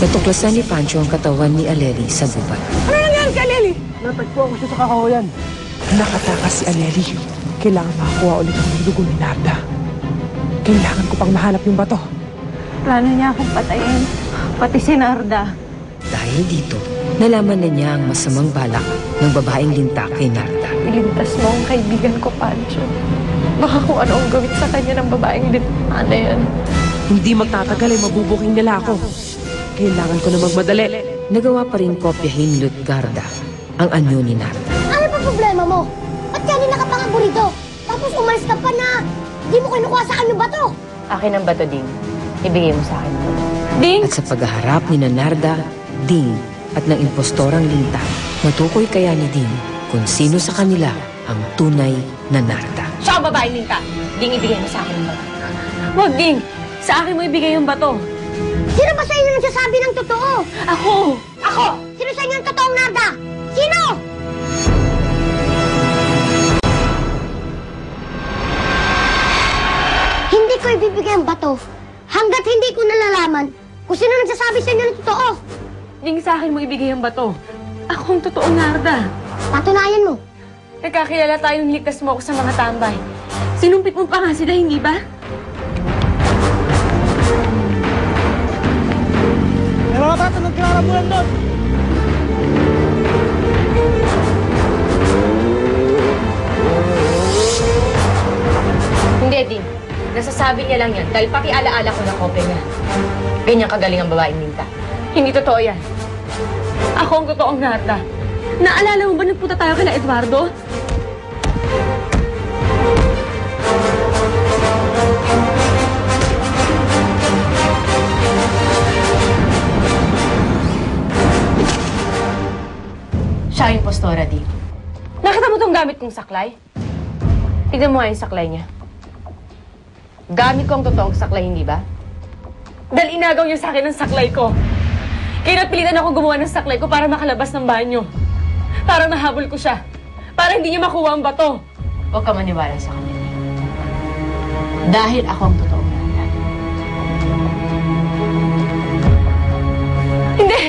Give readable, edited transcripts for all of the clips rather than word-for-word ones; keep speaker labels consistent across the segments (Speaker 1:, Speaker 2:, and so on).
Speaker 1: Natuklasan ni Pancho ang katawan ni Aleli sa gubat.
Speaker 2: Ano nangyari kay Aleli?
Speaker 3: Natagpo ako siya sa kakahuyan. Nakatakas si Aleli. Kailangan makakuha ulit ako ng dugo ni Narda. Kailangan ko pang mahanap yung bato.
Speaker 2: Plano niya akong patayin. Pati si Narda.
Speaker 1: Dahil dito, nalaman na niya ang masamang balak ng babaeng linta kay Narda.
Speaker 2: Iligtas mo ang kaibigan ko, Pancho. Baka kung ano ang gawin sa kanya ng babaeng linta na yan.
Speaker 3: Hindi magtatagal ay mabubuking nila ako. Kailangan ko na magmadali.
Speaker 1: Nagawa pa rin kopyahin ni Lutgarda ang anyo ni Narda.
Speaker 4: Ano pa problema mo? Ba't kanina ka pang aburito? Tapos umalis ka pa na di mo kinukuha sa kanya bato.
Speaker 5: Akin ang bato, Ding. Ibigay mo sa akin.
Speaker 2: Ding!
Speaker 1: At sa paghaharap ni Narda, Ding at ng impostorang linta, matukoy kaya ni Ding kung sino sa kanila ang tunay na Narda.
Speaker 5: Siya ang babaeng linta. Ding, ibigay mo sa akin ang bato.
Speaker 2: Wag, Ding! Sa akin mo ibigay yung bato.
Speaker 4: Sino ba sa inyo nagsasabi ng totoo?
Speaker 2: Ako!
Speaker 4: Ako! Sino sa inyo ang totoong Narda? Sino? Hindi ko ibibigay ang bato hanggat hindi ko nalalaman kung sino nagsasabi sa inyo ng totoo.
Speaker 2: Ding, sa akin mo ibigay yung bato. Ako ang totoong Narda.
Speaker 4: Patunayan mo.
Speaker 2: Nagkakilala tayong ligtas mo ako sa mga tambay. Sinumpit mo pa nga sila, hindi ba?
Speaker 3: May mga bata nagkarabulan doon.
Speaker 5: Hindi, Ding. Nasasabi niya lang yan dahil pati alaala ko na kopya niya. Ganyan kagaling ang babaeng linta.
Speaker 2: Hindi totoo yan. Ako ang totoong Narda. Naalala mo ba nagpunta tayo kay Eduardo?
Speaker 5: Siya ang impostora, Ding.
Speaker 2: Nakita mo tong gamit kong saklay?
Speaker 5: Tignan mo nga yung saklay niya. Gamit ko ang totoong saklay, hindi ba?
Speaker 2: Dahil inagaw niya sa akin ang saklay ko. Kaya napilitan ako gumawa ng saklay ko para makalabas ng banyo. Para mahabol ko siya. Para hindi niya makuha ang bato.
Speaker 5: Huwag ka maniwala sa kanya. Dahil ako ang totoong Narda.
Speaker 2: Hindi!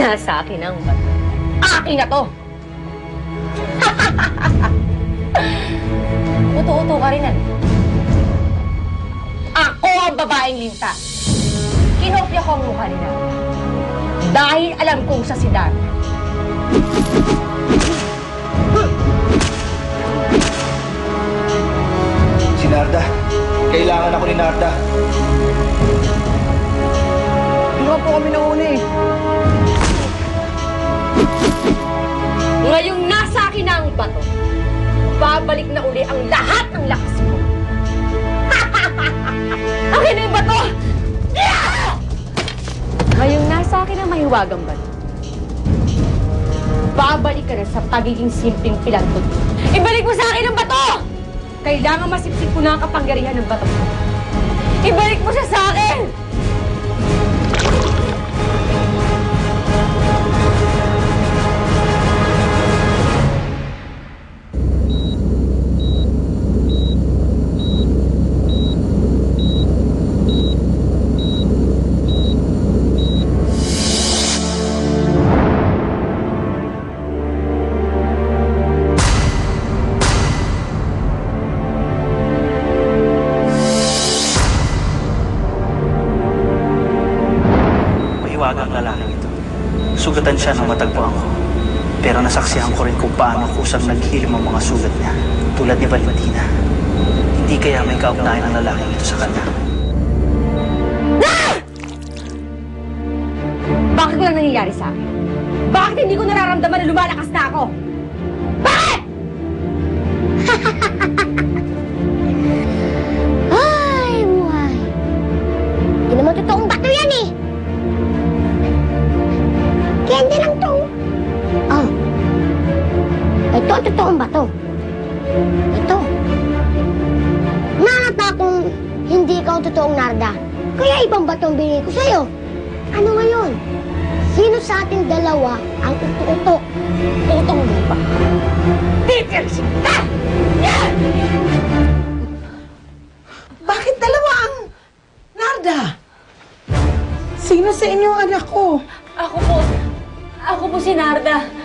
Speaker 5: Nasa akin ang bato. Akin na to! Uto-uto ka rin, ano? Ako ang babaeng linta. Kinopya ko ang mukha ni Narda. Dahil alam kong sa si Darna.
Speaker 6: Si Narda. Kailangan ako ni Narda.
Speaker 3: Hindi naman po kami nauna eh.
Speaker 5: Ngayong nasa akin na ang bato, babalik na uli ang lahat ng lakas mo.
Speaker 2: Akin na yung bato!
Speaker 5: Ngayong nasa akin ang mahiwagang bato, babalik ka na sa pagiging simpleng pilantod.
Speaker 2: Ibalik mo sa akin ang bato!
Speaker 5: Kailangan masipsip ko na ang kapangyarihan ng bato mo.
Speaker 2: Ibalik mo siya sa akin!
Speaker 6: Mahiwagang lalaking ito. Sugatan siya nang matagpuan ko. Pero nasaksihan ko rin kung paano kusang naghilim ang mga sugat niya. Tulad ni Valentina. Hindi kaya may kaugnayan ang lalaking ito sa kanya.
Speaker 5: Bakit ko lang nangyayari sa akin? Bakit hindi ko nararamdaman na lumalakas na ako? Bakit?
Speaker 4: Ay, buhay. Hindi naman totoong bato yan eh. Candy lang to. Oh. Ito ang totoong bato. Ito. Nanata kung hindi ikaw totoong Narda. Kaya ibang bato ang binigay ko sa'yo. Ano ngayon? Sino sa ating dalawa ang uto-uto?
Speaker 2: Utong lupa. Titirsin ka! Yan!
Speaker 7: Bakit dalawa ang Narda?
Speaker 3: Sino sa inyo ang anak ko?
Speaker 2: Ako po si Narda.